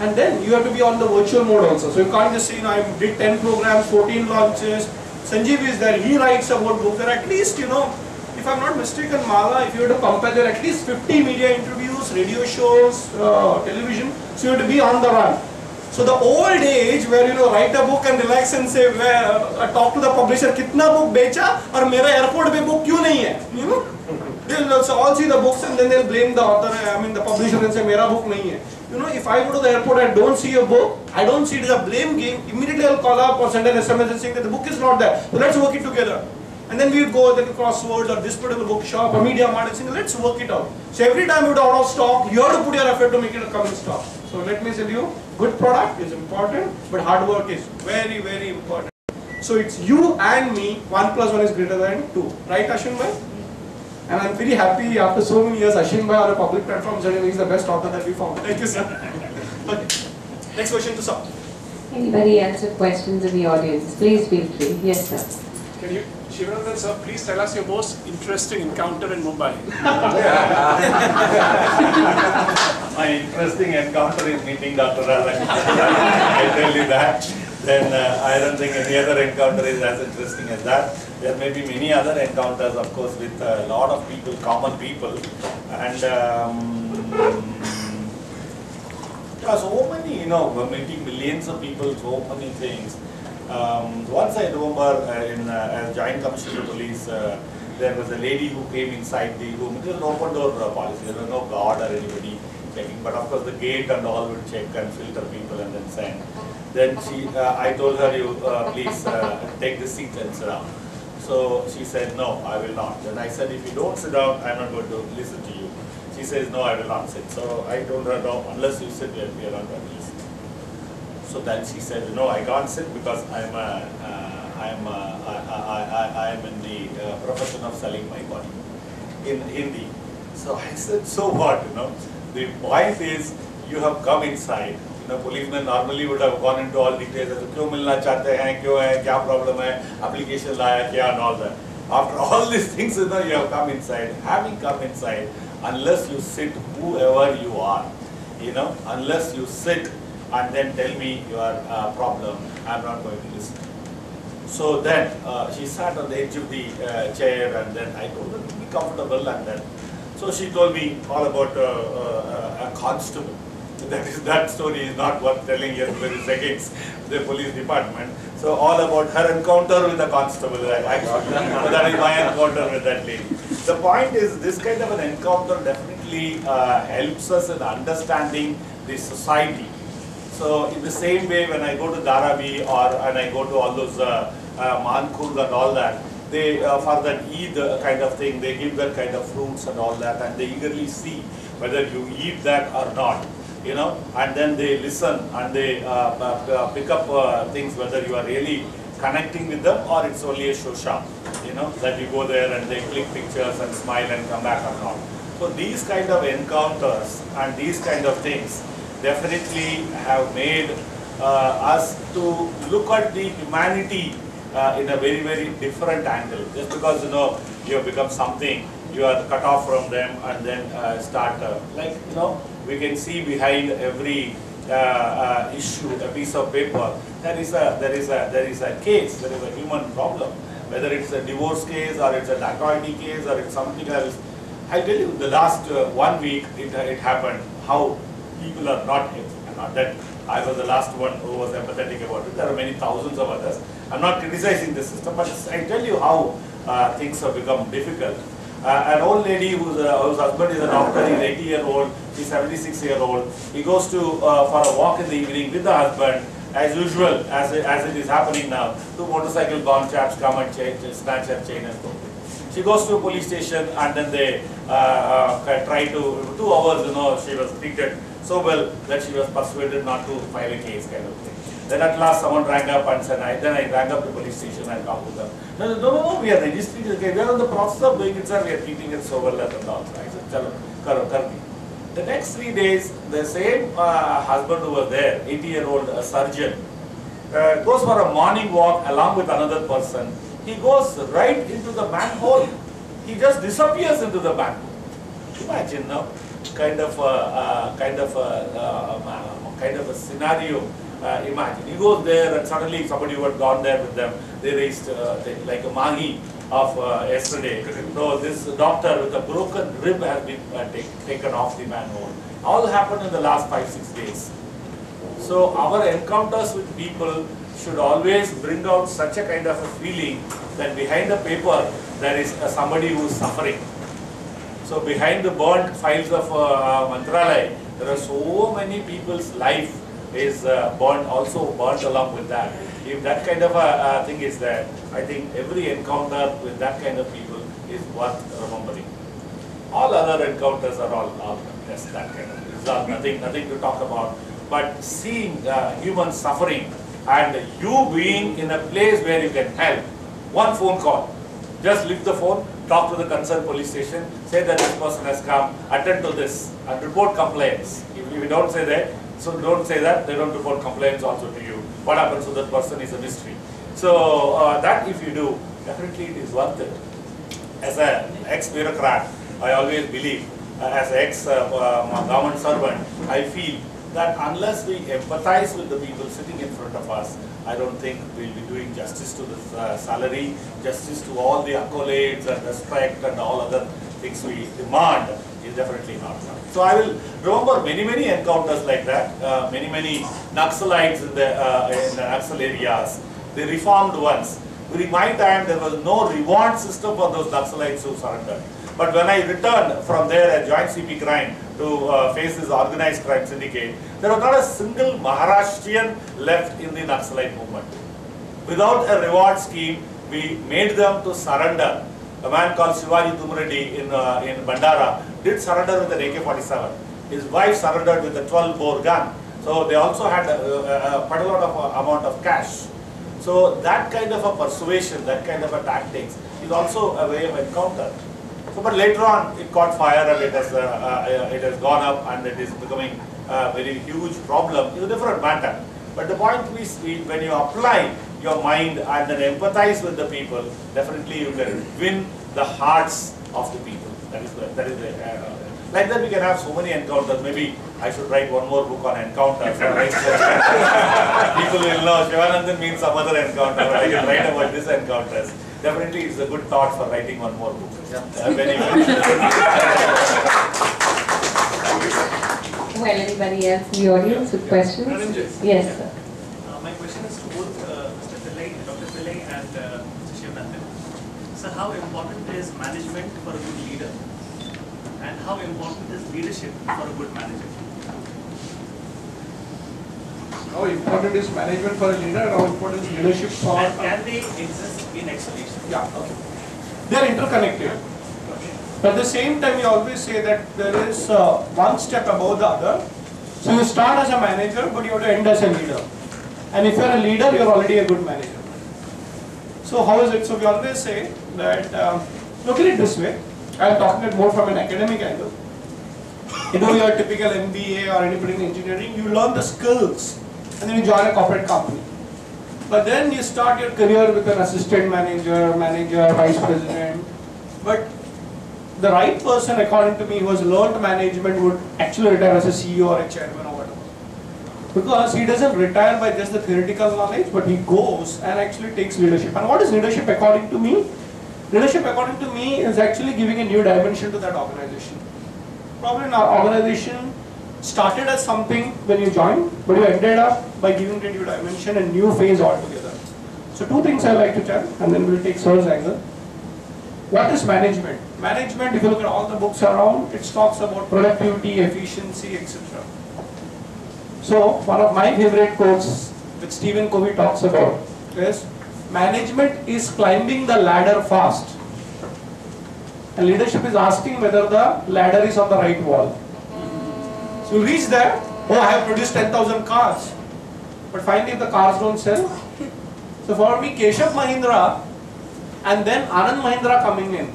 And then you have to be on the virtual mode also. So you can't just say, I did 10 programs, 14 launches. Sanjeev is there, he writes about books. There are at least, if I'm not mistaken, Mala, if you were to compare, there are at least 50 media interviews, radio shows, television. So you have to be on the run. So the old age where write a book and relax and say, talk to the publisher, kitna book becha aur mera airport pe book kyun nahi hai? They'll also all see the books and then they'll blame the author, the publisher, and say mera book nahi hai. If I go to the airport and don't see a book, I don't see it as a blame game, immediately I'll call up or send an SMS and saying that the book is not there. So let's work it together. And then we would go to the Crosswords or this particular bookshop or Media Mart and say, let's work it out. So every time you're out of stock, you have to put your effort to make it come in stock. So let me tell you, good product is important, but hard work is very, very important. So it's you and me, 1 plus 1 is greater than 2. Right, Ashwin bhai? And I'm very happy after so many years, Ashwin bhai on a public platform, he's the best author that we found. Thank you, sir. Okay. Next question to sir. Anybody else with questions in the audience? Please feel free. Yes, sir. Can you, Shivanandan sir, please tell us your most interesting encounter in Mumbai? My interesting encounter is meeting Dr. Radha. I tell you that. Then I don't think any other encounter is as interesting as that. There may be many other encounters, of course, with a lot of people, common people, and so many, meeting millions of people, so many things. Once I remember as Joint Commissioner of Police, there was a lady who came inside the room. It was an open door policy. There was no guard or anybody checking, but of course the gate and all would check and filter people and then send. Then I told her, you please take the seat and sit down. So she said, no, I will not. Then I said, if you don't sit down, I'm not going to listen to you. She says, no, I will not sit. So I told her, no, unless you sit, we are not going to listen. So then she said, no, I can't sit because I am in the profession of selling my body in Hindi. So I said, so what, The point is, you have come inside. Policemen normally would have gone into all details. क्यों मिलना चाहते हैं, क्यों है, क्या problem है, application लाया क्या, and all that. After all these things, you have come inside. Having come inside, unless you sit, whoever you are, unless you sit and then tell me your problem, I'm not going to listen. So then she sat on the edge of the chair, and then I told her to be comfortable, and then so she told me all about a constable. That story is not worth telling here because it's against the police department. So all about her encounter with the constable, actually. So that is my encounter with that lady. The point is, this kind of an encounter definitely helps us in understanding the society. So in the same way, when I go to Dharavi and I go to all those Mankurd and all that, they for that Eid kind of thing, they give that kind of fruits and all that, and they eagerly see whether you eat that or not. And then they listen and they pick up things whether you are really connecting with them or it's only a show shop, that you go there and they click pictures and smile and come back or not. So these kind of encounters and these kind of things definitely have made us to look at the humanity in a very, very different angle. Just because you have become something, you are cut off from them and then start we can see behind every issue, a piece of paper, there is a case, there is a human problem. Whether it's a divorce case or it's a dacoity case or it's something else. I tell you, the last 1 week it happened, how people are not that I was the last one who was empathetic about it. There are many thousands of others. I'm not criticizing the system, but I tell you how things have become difficult. An old lady whose husband is a doctor, he's 80-year-old, he's 76-year-old. He goes to for a walk in the evening with the husband. As usual, as it is happening now, 2 motorcycle-bound chaps come and snatch her chain and go. She goes to a police station and then they try to, 2 hours, she was treated so well that she was persuaded not to file a case kind of thing. Then at last someone rang up and said, I rang up the police station and talked to them. No, we are registering the case. We are in the process of doing it, sir. We are treating it so well and all. I said, chalo, karo. The next 3 days, the same husband who was there, 80-year-old surgeon, goes for a morning walk along with another person. He goes right into the manhole. He just disappears into the manhole. Imagine now, kind of a scenario. Imagine he goes there and suddenly somebody who had gone there with them, they raised like a mahi of yesterday. So this doctor with a broken rib has been taken off the manhole. All happened in the last 5-6 days. So our encounters with people should always bring out such a kind of a feeling that behind the paper there is somebody who is suffering. So behind the burnt files of Mantralaya, there are so many people's life is also burnt along with that. If that kind of a thing is there, I think every encounter with that kind of people is worth remembering. All other encounters are all just that kind of. It's nothing to talk about. But seeing human suffering and you being in a place where you can help, one phone call, just lift the phone, talk to the concerned police station, say that this person has come, attend to this, and report complaints. If you don't say that, so don't say that, they don't report complaints also to you. What happens to that person is a mystery. So that if you do, definitely it is worth it. As an ex-bureaucrat, I always believe, as an ex-government servant, I feel that unless we empathize with the people sitting in front of us, I don't think we'll be doing justice to the salary, justice to all the accolades and respect and all other things we demand is definitely not done. So I will remember many encounters like that, many Naxalites in the Naxal areas. They reformed once. During my time, there was no reward system for those Naxalites who surrendered. But when I returned from there as joint CP crime to face this organized crime syndicate, there was not a single Maharashtrian left in the Naxalite movement. Without a reward scheme, we made them to surrender. A man called Shivaji Dumreddy in Bandara did surrender with an AK-47. His wife surrendered with a 12-bore gun. So they also had quite a lot of amount of cash. So that kind of a persuasion, that kind of a tactics is also a way of encounter. So, but later on it caught fire and it has gone up and it is becoming a very huge problem. It's a different matter. But the point is, when you apply your mind and then empathize with the people, definitely you can win the hearts of the people. Like that we can have so many encounters. Maybe I should write one more book on encounters. People will know Shivanandan means some other encounter, but I can write about this encounters. Definitely it's a good thought for writing one more book. Well, anybody else in the audience with questions? Yes, sir. My question is to both Mr. Pillai, Dr. Pillai and Mr. Shivanandan. So how important is management for a good leader? And how important is leadership for a good manager? How important is management for a leader and how important is leadership for... And can they exist in isolation? Yeah, okay. They are interconnected. But at the same time, we always say that there is one step above the other. So you start as a manager, but you have to end as a leader. And if you are a leader, you are already a good manager. So how is it? So we always say that, look at it this way. I'm talking it more from an academic angle. You know, your typical MBA or anybody in engineering, you learn the skills and then you join a corporate company. But then you start your career with an assistant manager, vice president. But the right person, according to me, who has learned management would actually retire as a CEO or a chairman or whatever. Because he doesn't retire by just the theoretical knowledge, but he goes and actually takes leadership. And what is leadership according to me? Leadership according to me is actually giving a new dimension to that organization. Probably an organization started as something when you joined, but you ended up by giving it a new dimension and new phase altogether. So two things I like to tell, and then we'll take Sir's angle. What is management? Management, if you look at all the books around, it talks about productivity, efficiency, etc. So one of my favorite quotes, which Stephen Covey talks about, is management is climbing the ladder fast, and leadership is asking whether the ladder is on the right wall. So you reach there, oh, I have produced 10,000 cars, but finally if the cars don't sell. So for me, Keshav Mahindra and then Anand Mahindra coming in,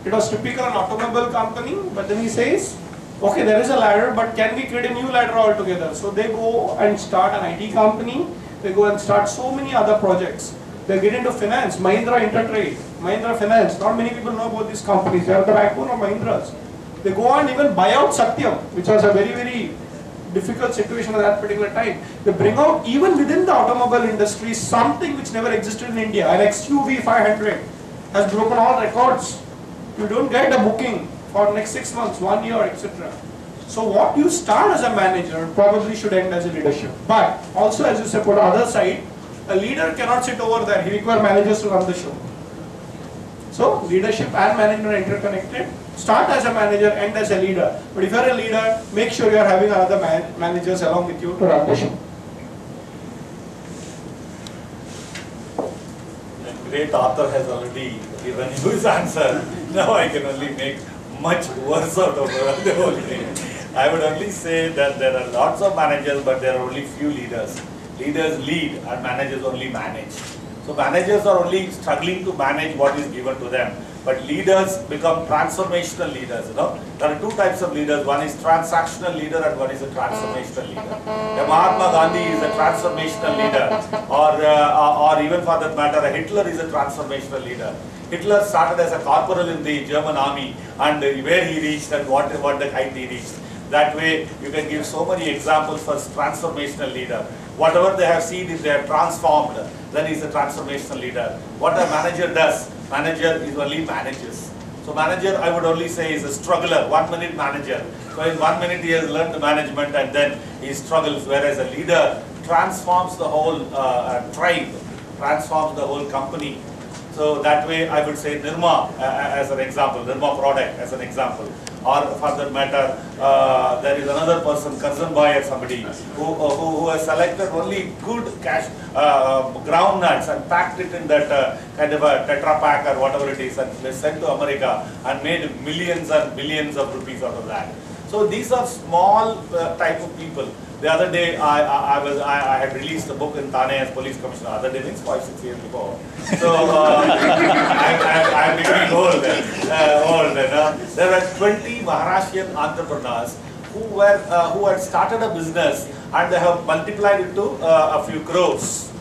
it was typical an automobile company, but then he says, okay, there is a ladder, but can we create a new ladder altogether? So they go and start an IT company, they go and start so many other projects. They get into finance, Mahindra Intertrade, Mahindra Finance. Not many people know about these companies. They are the backbone of Mahindras. They go and even buy out Satyam, which was a very, very difficult situation at that particular time. They bring out, even within the automobile industry, something which never existed in India. An XUV 500 has broken all records. You don't get a booking for next 6 months, 1 year, etc. So what you start as a manager probably should end as a leadership. But also, as you said, on the other side, a leader cannot sit over there. He requires managers to run the show. So leadership and management are interconnected. Start as a manager, end as a leader. But if you are a leader, make sure you are having other managers along with you to run the show. The great author has already given you his answer. Now I can only make much worse out of the whole thing. I would only say that there are lots of managers, but there are only few leaders. Leaders lead and managers only manage. So managers are only struggling to manage what is given to them. But leaders become transformational leaders. You know, there are two types of leaders. One is transactional leader and one is a transformational leader. The Mahatma Gandhi is a transformational leader, or even for that matter, a Hitler is a transformational leader. Hitler started as a corporal in the German army, and where he reached and what the height he reached. That way, you can give so many examples for transformational leader. Whatever they have seen, if they have transformed, then he's a transformational leader. What a manager does, manager is only manages. So manager, I would only say, is a struggler, 1 minute manager. So in 1 minute he has learned the management and then he struggles, whereas a leader transforms the whole tribe, transforms the whole company. So that way I would say Nirma as an example, Nirma product as an example. Or for that matter, there is another person, Karzanbhai or somebody, who has selected only good groundnuts and packed it in that kind of a Tetra Pak or whatever it is, and they sent to America and made millions and billions of rupees out of that. So these are small type of people. The other day, I had released a book in Thane as police commissioner. Other day means 5-6 years before. So I'm becoming old. There were 20 Maharashtrian entrepreneurs who had started a business and they have multiplied it to a few crores.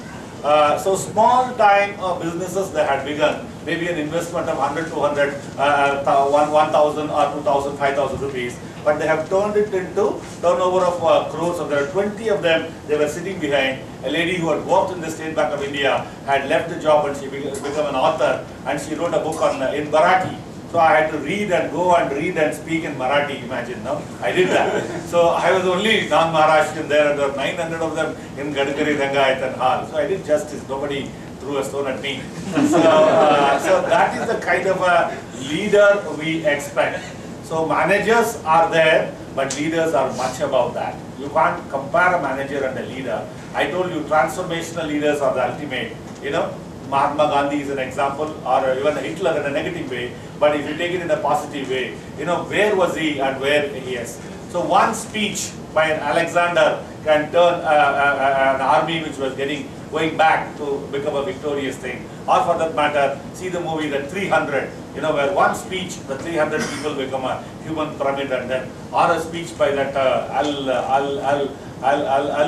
So small time businesses they had begun, maybe an investment of 100, 200, 1,000 or 2,000, 5,000 rupees. But they have turned it into turnover of crores. So there are 20 of them. They were sitting behind. A lady who had worked in the State Bank of India had left the job and she became an author, and she wrote a book in Marathi. So I had to read and go and read and speak in Marathi. Imagine, no? I did that. So I was only non-Maharashtrian there, and there were 900 of them in Gadkari Rangayat and Hall. So I did justice. Nobody threw a stone at me. So that is the kind of a leader we expect. So managers are there, but leaders are much above that. You can't compare a manager and a leader. I told you, transformational leaders are the ultimate. You know, Mahatma Gandhi is an example, or even Hitler in a negative way. But if you take it in a positive way, you know, where was he and where he is. So one speech by an Alexander can turn an army which was going back to become a victorious thing. Or for that matter, see the movie The 300, you know, where one speech, the 300 people become a human pyramid, and then, or a speech by that Al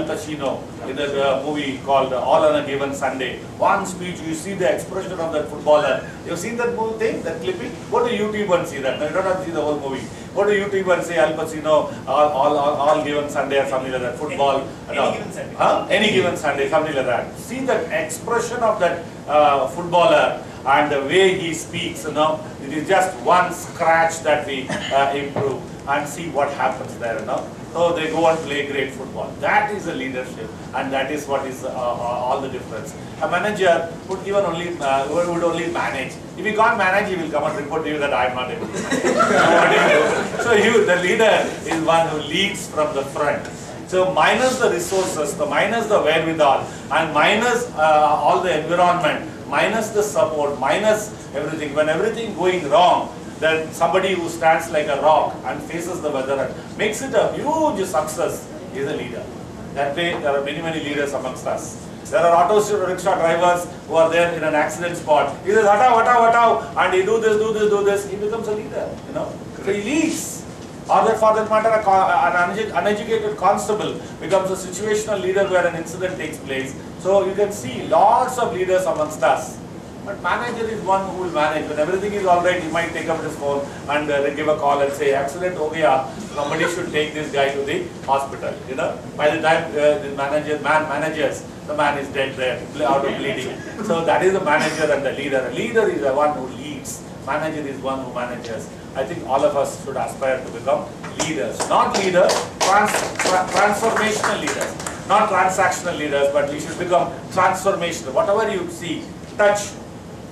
Pacino in the movie called All on a Given Sunday. One speech, you see the expression of that footballer. You've seen that movie thing, that clipping? Go to YouTube and see that. No, you don't have to see the whole movie. Go to YouTube and say Al Pacino, all given Sunday or something like that. Football. Any given Sunday. Huh? Any given Sunday, something like that. See the expression of that footballer and the way he speaks, you know. It is just one scratch that we improve, and see what happens there, you know. So they go and play great football. That is the leadership, and that is what is all the difference. A manager would even only would only manage. If he can't manage, he will come and report to you that I am not able to manage. So the leader is one who leads from the front. So minus the resources, minus the wherewithal, and minus all the environment, minus the support, minus everything. When everything going wrong, then somebody who stands like a rock and faces the weather and makes it a huge success is a leader. That way, there are many, many leaders amongst us. There are auto rickshaw drivers who are there in an accident spot. He says, "Hatav, hatav, hatav," and he do this. He becomes a leader, you know. So he leads. Or that for that matter, an uneducated constable becomes a situational leader where an incident takes place. So you can see lots of leaders amongst us. But manager is one who will manage. When everything is alright, he might take up his phone and give a call and say, "Accident ho gaya, somebody should take this guy to the hospital." You know, by the time the man manages, the man is dead there, out of bleeding. So that is the manager and the leader. A leader is the one who leads. Manager is one who manages. I think all of us should aspire to become leaders. Not leaders, transformational leaders. Not transactional leaders, but we should become transformational. Whatever you see, touch,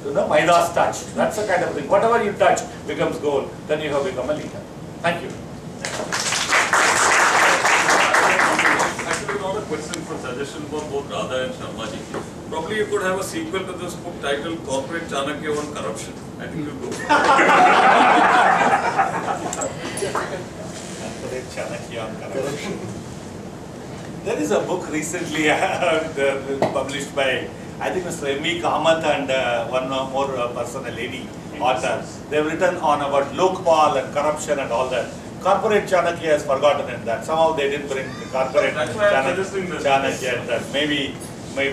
you know, Midas touch. That's the kind of thing. Whatever you touch becomes gold. Then you have become a leader. Thank you. Actually, not a question for suggestion for both Radha and Sharma ji. Probably you could have a sequel to this book titled Corporate Chanakya on Corruption. I think you'll go. Corporate Chanakya on Corruption. There is a book recently published by, I think Mr. M.E. Kamath and one more person, a lady, author. They have written on about Lokpal and corruption and all that. Corporate Chanakya has forgotten in that. Somehow they didn't bring the corporate Chanakya. That maybe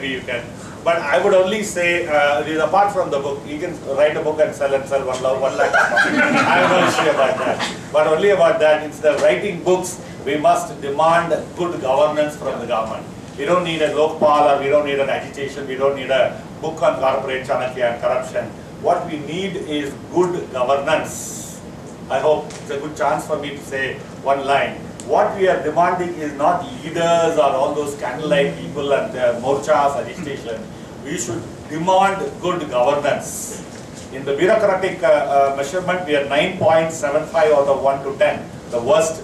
you can. But I would only say, apart from the book, you can write a book and sell 1 lakh. I'm not sure about that. But only about that, instead of writing books, we must demand good governance from the government. We don't need a Lokpal, or we don't need an agitation, we don't need a book on corporate Chanakya and corruption. What we need is good governance. I hope it's a good chance for me to say one line. What we are demanding is not leaders or all those candlelight people and morchas, agitation. We should demand good governance. In the bureaucratic measurement, we are 9.75 out of 1 to 10. The worst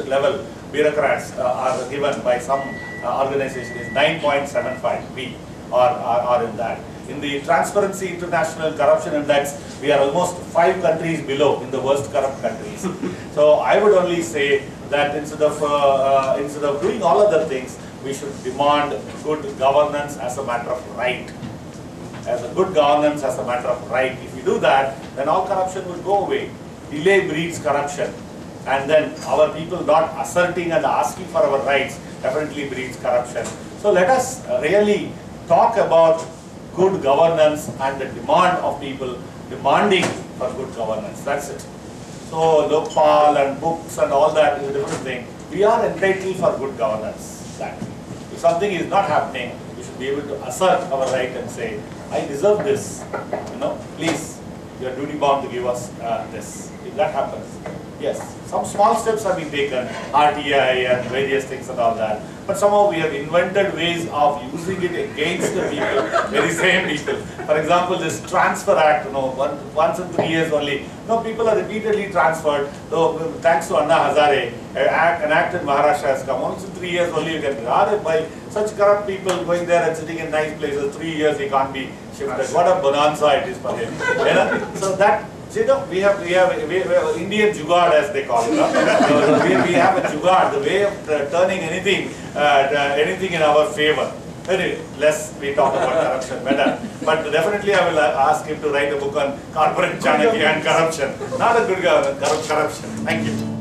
level bureaucrats are given by some organization is 9.75. We are in that. In the Transparency International Corruption Index, we are almost 5 countries below in the worst corrupt countries. So I would only say that instead of doing all other things, we should demand good governance as a matter of right. As a good governance as a matter of right. If we do that, then all corruption will go away. Delay breeds corruption. And then our people not asserting and asking for our rights definitely breeds corruption. So let us really talk about good governance and the demand of people demanding for good governance. That's it. So Lokpal and books and all that is a different thing. We are entitled for good governance. That if something is not happening, we should be able to assert our right and say, I deserve this. You know, please, you are duty bound to give us this. If that happens, yes, some small steps have been taken, RTI and various things and all that. But somehow we have invented ways of using it against the people, very same people. For example, this Transfer Act, you know, once in 3 years only. You know, people are repeatedly transferred. So thanks to Anna Hazare, an act in Maharashtra has come. Once in 3 years only you can by such corrupt people going there and sitting in nice places. 3 years he can't be shifted. What a bonanza it is for him. You know? So that. You know, we have Indian jugaad as they call it. We have a jugaad, the way of turning anything anything in our favor. Very less we talk about corruption, better. But definitely I will ask him to write a book on corporate Chanakya and corruption. Not a good government, corruption. Thank you.